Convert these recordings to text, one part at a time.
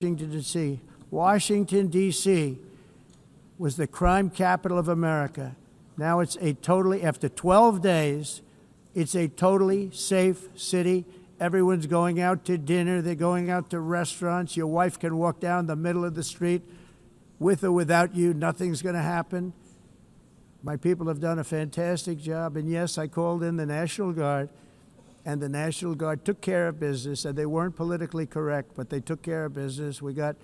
Washington, D.C. Washington, D.C. was the crime capital of America. Now it's a totally, after 12 days, it's a totally safe city. Everyone's going out to dinner. They're going out to restaurants. Your wife can walk down the middle of the street with or without you. Nothing's going to happen. My people have done a fantastic job. And yes, I called in the National Guard, and the National Guard took care of business, and they weren't politically correct, but they took care of business. We got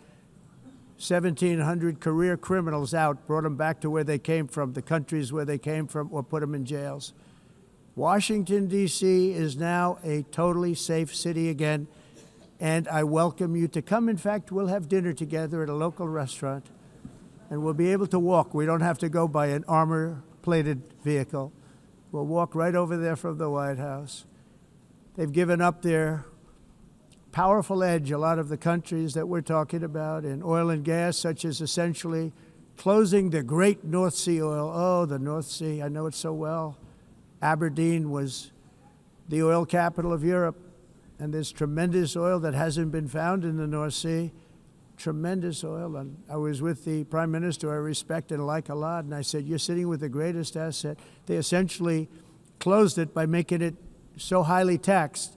1,700 career criminals out, brought them back to where they came from, the countries where they came from, or put them in jails. Washington, D.C. is now a totally safe city again, and I welcome you to come. In fact, we'll have dinner together at a local restaurant, and we'll be able to walk. We don't have to go by an armor-plated vehicle. We'll walk right over there from the White House. They've given up their powerful edge, a lot of the countries that we're talking about, in oil and gas, such as essentially closing the great North Sea oil. Oh, the North Sea, I know it so well. Aberdeen was the oil capital of Europe, and there's tremendous oil that hasn't been found in the North Sea. Tremendous oil. And I was with the Prime Minister I respect and like a lot, and I said, you're sitting with the greatest asset. They essentially closed it by making it so highly taxed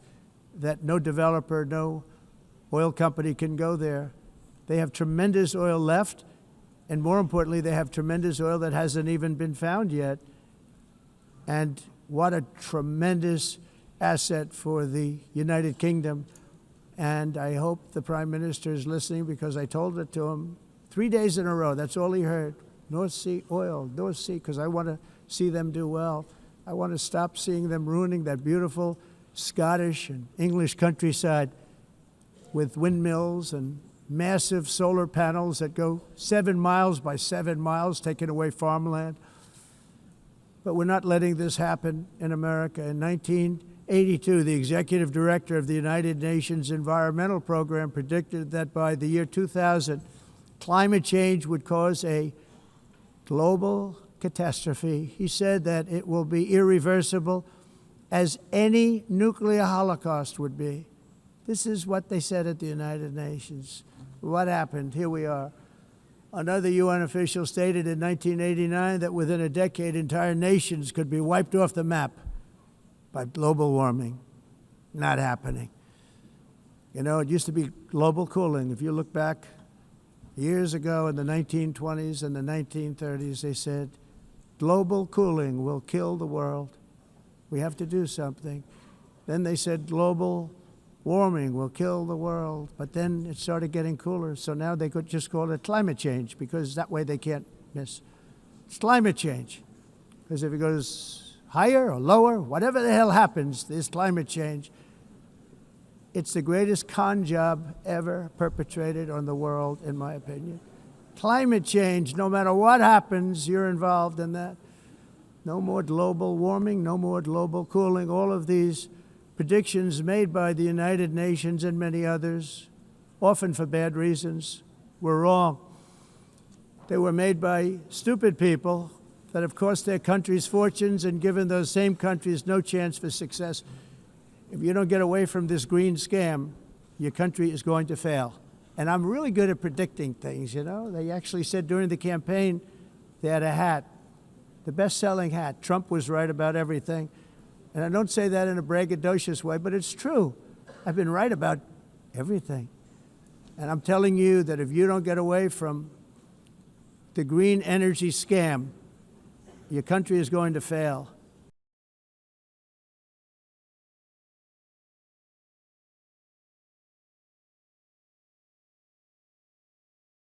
that no developer, no oil company can go there. They have tremendous oil left, and more importantly, they have tremendous oil that hasn't even been found yet. And what a tremendous asset for the United Kingdom. And I hope the Prime Minister is listening, because I told it to him 3 days in a row. That's all he heard. North Sea oil, North Sea, because I want to see them do well. I want to stop seeing them ruining that beautiful Scottish and English countryside with windmills and massive solar panels that go 7 miles by 7 miles, taking away farmland. But we're not letting this happen in America. In 1982, the executive director of the United Nations Environmental Program predicted that by the year 2000, climate change would cause a global catastrophe. He said that it will be irreversible, as any nuclear holocaust would be. This is what they said at the United Nations. What happened? Here we are. Another UN official stated in 1989 that within a decade, entire nations could be wiped off the map by global warming. Not happening. You know, it used to be global cooling. If you look back years ago in the 1920s and the 1930s, they said, global cooling will kill the world. We have to do something. Then they said global warming will kill the world. But then it started getting cooler. So now they could just call it climate change, because that way they can't miss. It's climate change. Because if it goes higher or lower, whatever the hell happens, there's climate change. It's the greatest con job ever perpetrated on the world, in my opinion. Climate change, no matter what happens, you're involved in that. No more global warming, no more global cooling. All of these predictions made by the United Nations and many others, often for bad reasons, were wrong. They were made by stupid people that have cost their countries fortunes and given those same countries no chance for success. If you don't get away from this green scam, your country is going to fail. And I'm really good at predicting things, you know. They actually said during the campaign they had a hat, the best-selling hat. Trump was right about everything. And I don't say that in a braggadocious way, but it's true. I've been right about everything. And I'm telling you that if you don't get away from the green energy scam, your country is going to fail.